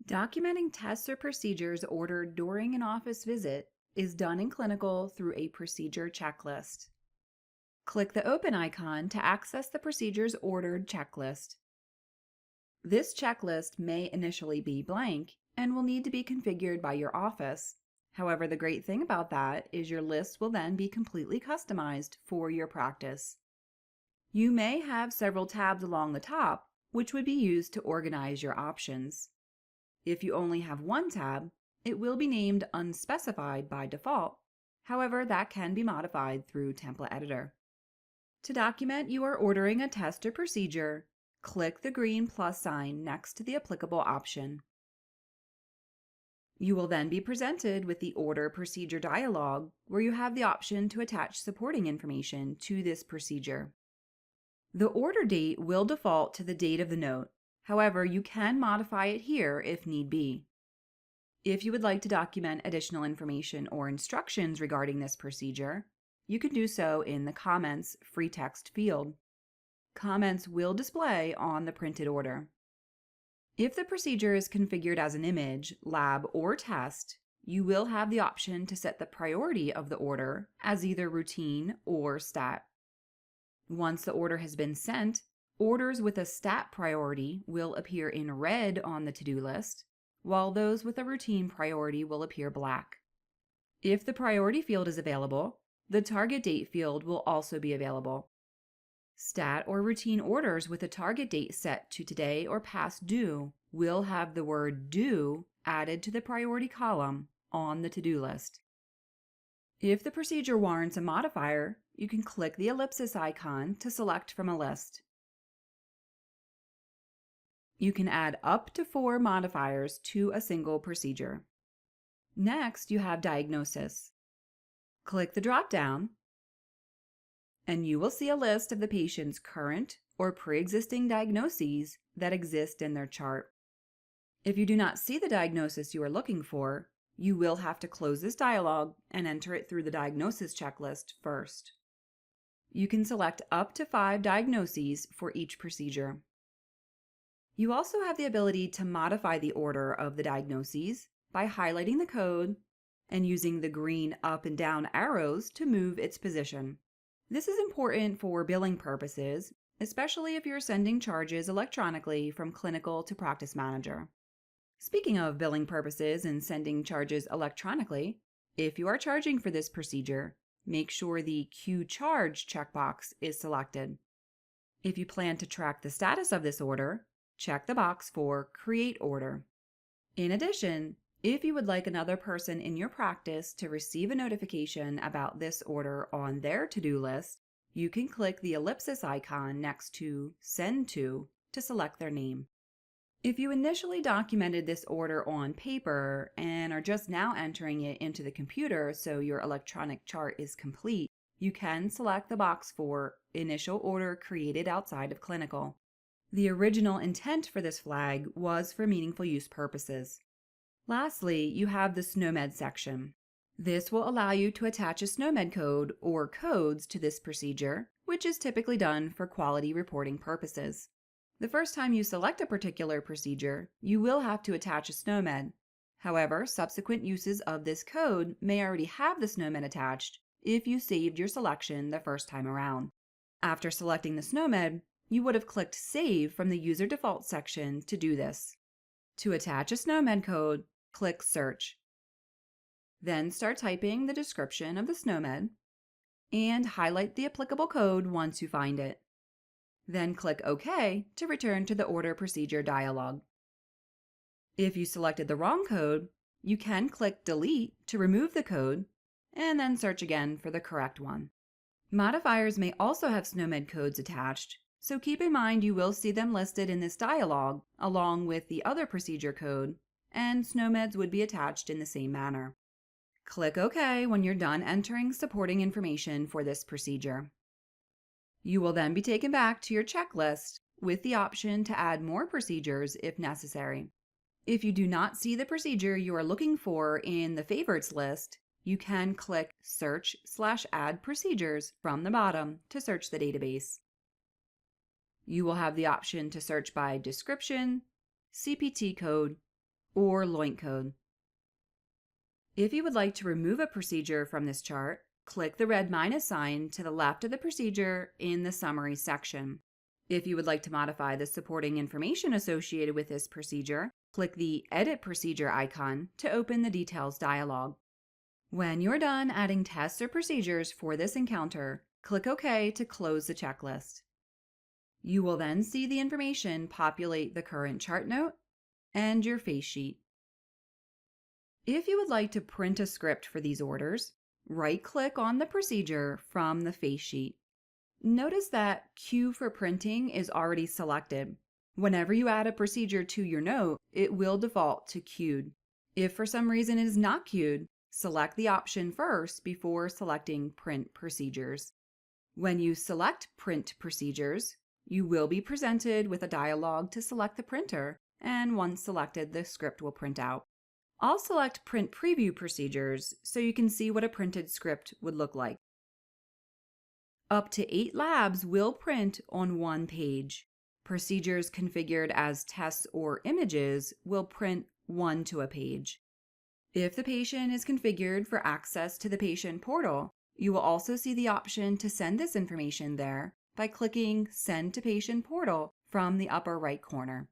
Documenting tests or procedures ordered during an office visit is done in clinical through a procedure checklist. Click the Open icon to access the Procedures Ordered checklist. This checklist may initially be blank and will need to be configured by your office. However, the great thing about that is your list will then be completely customized for your practice. You may have several tabs along the top, which would be used to organize your options. If you only have one tab, it will be named Unspecified by default. However, that can be modified through Template Editor. To document you are ordering a test or procedure, click the green plus sign next to the applicable option. You will then be presented with the Order Procedure dialog, where you have the option to attach supporting information to this procedure. The order date will default to the date of the note. However, you can modify it here if need be. If you would like to document additional information or instructions regarding this procedure, you can do so in the Comments free text field. Comments will display on the printed order. If the procedure is configured as an image, lab, or test, you will have the option to set the priority of the order as either routine or stat. Once the order has been sent, orders with a stat priority will appear in red on the to-do list, while those with a routine priority will appear black. If the priority field is available, the target date field will also be available. Stat or routine orders with a target date set to today or past due will have the word due added to the priority column on the to-do list. If the procedure warrants a modifier, you can click the ellipsis icon to select from a list. You can add up to 4 modifiers to a single procedure. Next, you have Diagnosis. Click the drop-down, and you will see a list of the patient's current or pre-existing diagnoses that exist in their chart. If you do not see the diagnosis you are looking for, you will have to close this dialog and enter it through the diagnosis checklist first. You can select up to 5 diagnoses for each procedure. You also have the ability to modify the order of the diagnoses by highlighting the code and using the green up and down arrows to move its position. This is important for billing purposes, especially if you're sending charges electronically from clinical to practice manager. Speaking of billing purposes and sending charges electronically, if you are charging for this procedure, make sure the Queue Charge checkbox is selected. If you plan to track the status of this order, check the box for Create Order. In addition, if you would like another person in your practice to receive a notification about this order on their to-do list, you can click the ellipsis icon next to Send to select their name. If you initially documented this order on paper and are just now entering it into the computer so your electronic chart is complete, you can select the box for Initial Order Created Outside of Clinical. The original intent for this flag was for meaningful use purposes. Lastly, you have the Sno-Med section. This will allow you to attach a Sno-Med code or codes to this procedure, which is typically done for quality reporting purposes. The first time you select a particular procedure, you will have to attach a Sno-Med. However, subsequent uses of this code may already have the Sno-Med attached if you saved your selection the first time around. After selecting the Sno-Med, you would have clicked Save from the User Default section to do this. To attach a Sno-Med code, click Search. Then start typing the description of the Sno-Med and highlight the applicable code once you find it. Then click OK to return to the Order Procedure dialog. If you selected the wrong code, you can click Delete to remove the code and then search again for the correct one. Modifiers may also have Sno-Med codes attached, so keep in mind you will see them listed in this dialog along with the other procedure code, and Sno-Meds would be attached in the same manner. Click OK when you're done entering supporting information for this procedure. You will then be taken back to your checklist with the option to add more procedures if necessary. If you do not see the procedure you are looking for in the favorites list, you can click Search/Add Procedures from the bottom to search the database. You will have the option to search by description, CPT code, or LOINC code. If you would like to remove a procedure from this chart, click the red minus sign to the left of the procedure in the summary section. If you would like to modify the supporting information associated with this procedure, click the Edit Procedure icon to open the Details dialog. When you're done adding tests or procedures for this encounter, click OK to close the checklist. You will then see the information populate the current chart note and your face sheet. If you would like to print a script for these orders, right-click on the procedure from the face sheet. Notice that Queue for Printing is already selected. Whenever you add a procedure to your note, it will default to queued. If for some reason it is not queued, select the option first before selecting Print Procedures. When you select Print Procedures, you will be presented with a dialog to select the printer, and once selected, the script will print out. I'll select Print Preview Procedures so you can see what a printed script would look like. Up to 8 labs will print on one page. Procedures configured as tests or images will print one to a page. If the patient is configured for access to the patient portal, you will also see the option to send this information there by clicking Send to Patient Portal from the upper right corner.